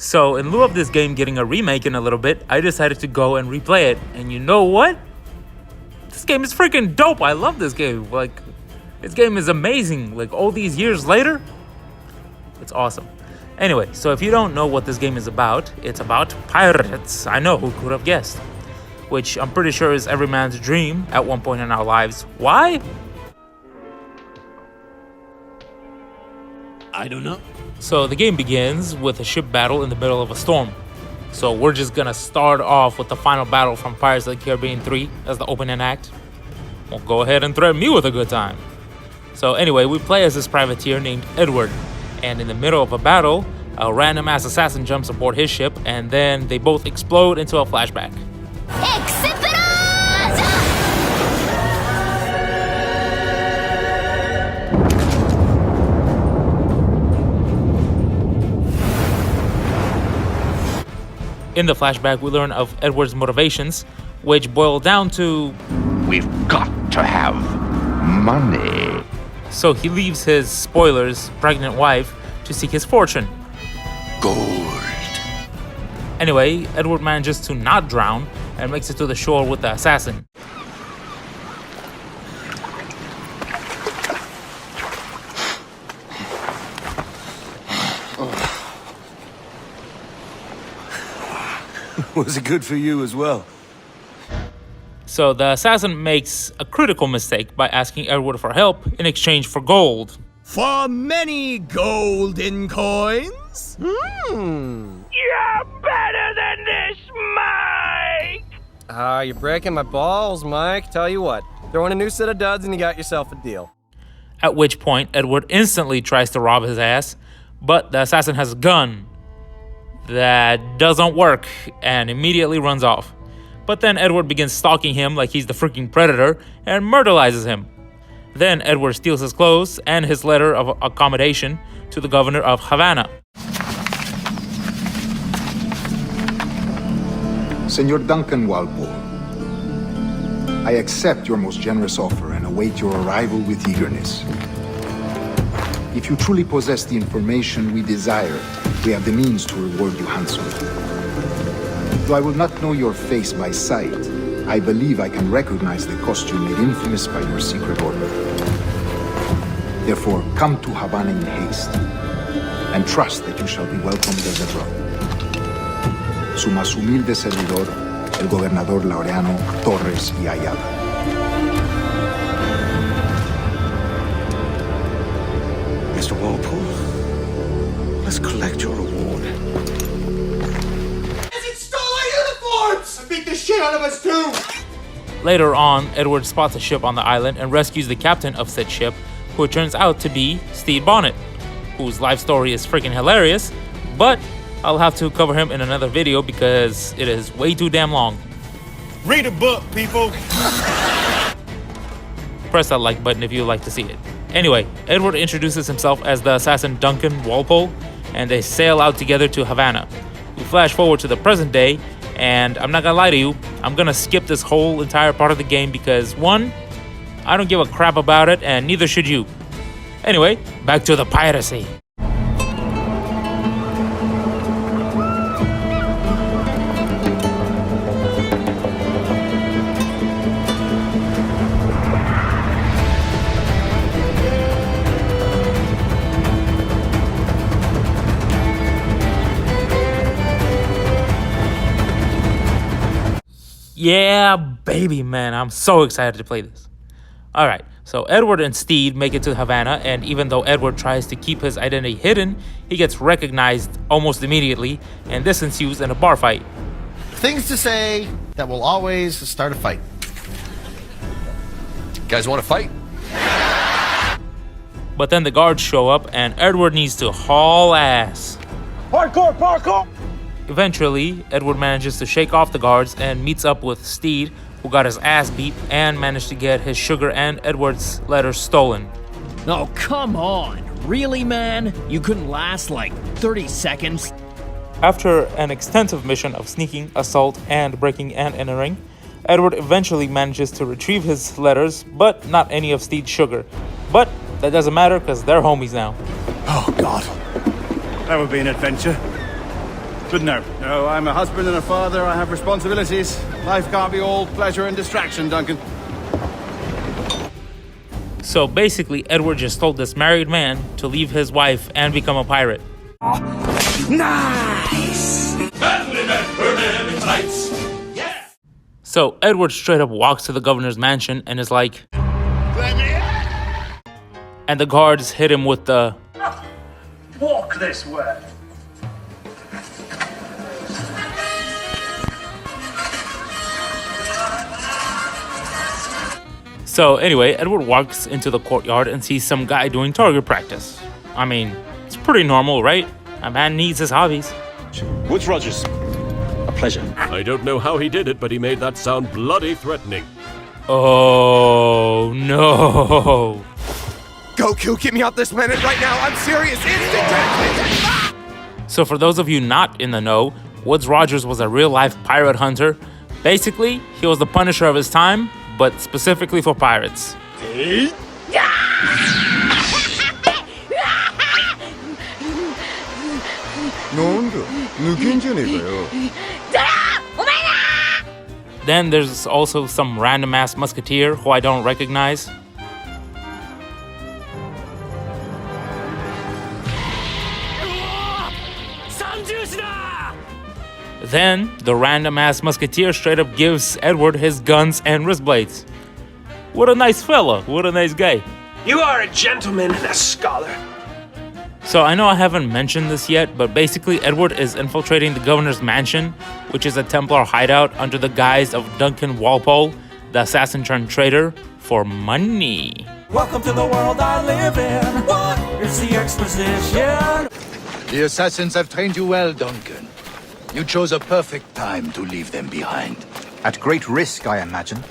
So in lieu of this game getting a remake in a little bit, I decided to go and replay it. And you know what? This game is freaking dope. I love this game. Like, this game is amazing. Like, all these years later, it's awesome. Anyway, so if you don't know what this game is about, it's about pirates. I know, who could have guessed? Which I'm pretty sure is every man's dream at one point in our lives. Why? I don't know. So the game begins with a ship battle in the middle of a storm. So we're just gonna start off with the final battle from Pirates of the Caribbean 3 as the opening act. Well, go ahead and threaten me with a good time. So anyway, we play as this privateer named Edward. And in the middle of a battle, a random ass assassin jumps aboard his ship, and then they both explode into a flashback. In the flashback, we learn of Edward's motivations, which boil down to... We've got to have money. So he leaves his, spoilers, pregnant wife to seek his fortune. Gold. Anyway, Edward manages to not drown and makes it to the shore with the assassin. Was it good for you as well? So the assassin makes a critical mistake by asking Edward for help in exchange for gold. For many golden coins? You're better than this, Mike! You're breaking my balls, Mike. Tell you what, throw in a new set of duds and you got yourself a deal. At which point, Edward instantly tries to rob his ass, but the assassin has a gun that doesn't work and immediately runs off. But then Edward begins stalking him like he's the freaking predator and murderizes him. Then Edward steals his clothes and his letter of accommodation to the governor of Havana. Senor Duncan Walpole, I accept your most generous offer and await your arrival with eagerness. If you truly possess the information we desire, we have the means to reward you handsomely. Though I will not know your face by sight, I believe I can recognize the costume made infamous by your secret order. Therefore, come to Havana in haste, and trust that you shall be welcomed as a brother. Su más humilde servidor, el gobernador Laureano Torres y Ayala. Mr. Walpole, let's collect your reward. Beat the shit out of us too! Later on, Edward spots a ship on the island and rescues the captain of said ship, who turns out to be Stede Bonnet, whose life story is freaking hilarious, but I'll have to cover him in another video because it is way too damn long. Read a book, people! Press that like button if you'd like to see it. Anyway, Edward introduces himself as the assassin Duncan Walpole, and they sail out together to Havana. We flash forward to the present day, and I'm not gonna lie to you, I'm gonna skip this whole entire part of the game because, one, I don't give a crap about it, and neither should you. Anyway, back to the piracy. Yeah, baby, man, I'm so excited to play this. Alright, so Edward and Stede make it to Havana, and even though Edward tries to keep his identity hidden, he gets recognized almost immediately, and this ensues in a bar fight. Things to say that will always start a fight. Guys want to fight? But then the guards show up, and Edward needs to haul ass. Parkour, parkour! Eventually, Edward manages to shake off the guards and meets up with Stede, who got his ass beat and managed to get his sugar and Edward's letters stolen. Oh, come on. Really, man? You couldn't last like 30 seconds? After an extensive mission of sneaking, assault, and breaking and entering, Edward eventually manages to retrieve his letters, but not any of Stede's sugar. But that doesn't matter because they're homies now. Oh, God. That would be an adventure. But no, I'm a husband and a father. I have responsibilities. Life can't be all pleasure and distraction, Duncan. So basically, Edward just told this married man to leave his wife and become a pirate. Nice! So Edward straight up walks to the governor's mansion and is like... And the guards hit him with the... Walk this way. So anyway, Edward walks into the courtyard and sees some guy doing target practice. I mean, it's pretty normal, right? A man needs his hobbies. Woodes Rogers. A pleasure. I don't know how he did it, but he made that sound bloody threatening. Oh, no. Goku, get me off this planet right now. I'm serious. Instant transmission. So for those of you not in the know, Woodes Rogers was a real-life pirate hunter. Basically, he was the Punisher of his time, but specifically for pirates. Then there's also some random-ass musketeer who I don't recognize. Then, the random-ass musketeer straight up gives Edward his guns and wrist blades. What a nice fella, what a nice guy. You are a gentleman and a scholar. So I know I haven't mentioned this yet, but basically Edward is infiltrating the governor's mansion, which is a Templar hideout under the guise of Duncan Walpole, the assassin turned traitor, for money. Welcome to the world I live in. What is the exposition? The assassins have trained you well, Duncan. You chose a perfect time to leave them behind. At great risk, I imagine.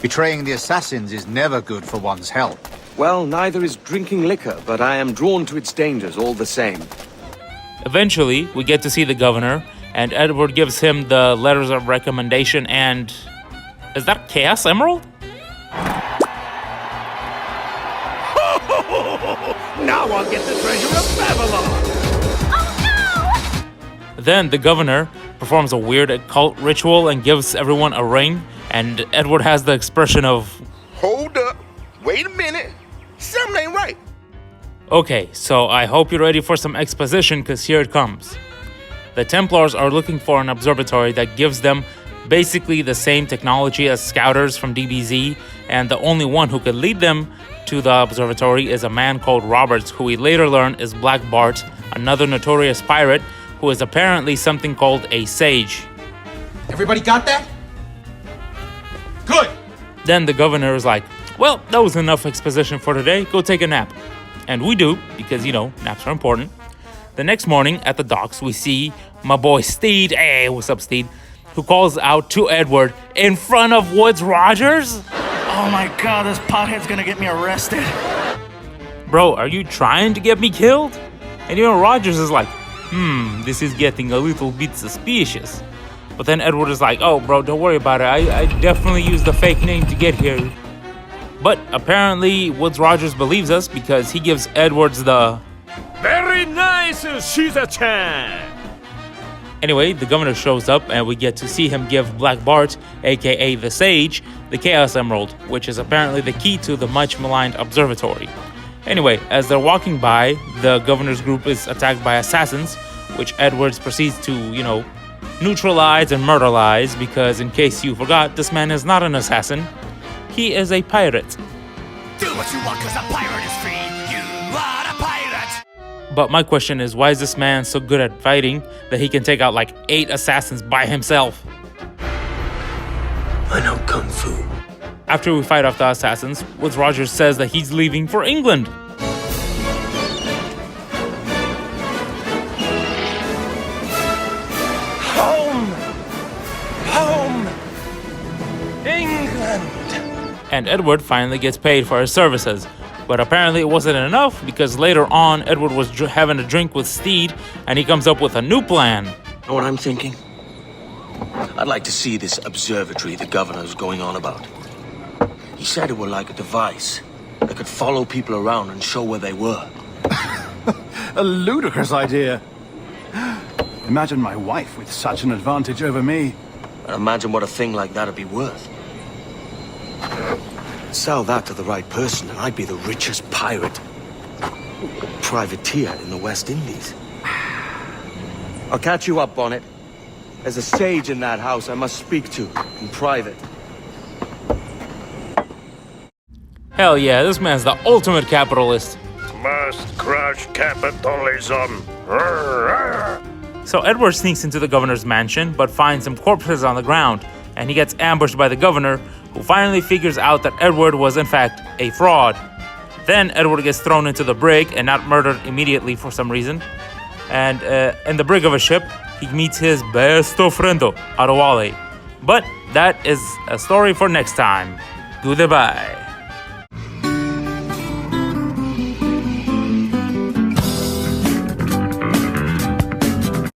Betraying the assassins is never good for one's health. Well, neither is drinking liquor, but I am drawn to its dangers all the same. Eventually, we get to see the governor, and Edward gives him the letters of recommendation and... Is that Chaos Emerald? Now I'll get the treasure of Babylon! Then the governor performs a weird occult ritual and gives everyone a ring, and Edward has the expression of... Hold up. Wait a minute. Something ain't right. Okay, so I hope you're ready for some exposition, because here it comes. The Templars are looking for an observatory that gives them basically the same technology as scouters from DBZ, and the only one who could lead them to the observatory is a man called Roberts, who we later learn is Black Bart, another notorious pirate, who is apparently something called a sage. Everybody got that? Good! Then the governor is like, well, that was enough exposition for today, go take a nap. And we do, because, you know, naps are important. The next morning at the docks, we see my boy Steed, hey, what's up Steed, who calls out to Edward in front of Woodes Rogers. Oh my god, this pothead's gonna get me arrested. Bro, are you trying to get me killed? And you know, Rogers is like, this is getting a little bit suspicious. But then Edward is like, oh bro, don't worry about it. I definitely used the fake name to get here. But apparently Woodes Rogers believes us because he gives Edwards the... Very nice, Caesar-chan! Anyway, the governor shows up and we get to see him give Black Bart, aka the Sage, the Chaos Emerald, which is apparently the key to the much maligned observatory. Anyway, as they're walking by, the governor's group is attacked by assassins, which Edwards proceeds to, you know, neutralize and murderize, because in case you forgot, this man is not an assassin. He is a pirate. Do what you want, cause a pirate is free. You are a pirate! But my question is, why is this man so good at fighting that he can take out like 8 assassins by himself? I know Kung Fu. After we fight off the assassins, Woodes Rogers says that he's leaving for England. Home! Home! England! And Edward finally gets paid for his services. But apparently it wasn't enough, because later on, Edward was having a drink with Steed, and he comes up with a new plan. Know what I'm thinking? I'd like to see this observatory the governor's going on about. He said it were like a device that could follow people around and show where they were. A ludicrous idea. Imagine my wife with such an advantage over me. Imagine what a thing like that'd be worth. Sell that to the right person, and I'd be the richest pirate, privateer in the West Indies. I'll catch you up on it. There's a sage in that house I must speak to in private. Hell yeah, this man's the ultimate capitalist. Must crush capitalism. So Edward sneaks into the governor's mansion, but finds some corpses on the ground, and he gets ambushed by the governor, who finally figures out that Edward was in fact a fraud. Then Edward gets thrown into the brig and not murdered immediately for some reason. And in the brig of a ship, he meets his best friendo, Adewale. But that is a story for next time. Goodbye.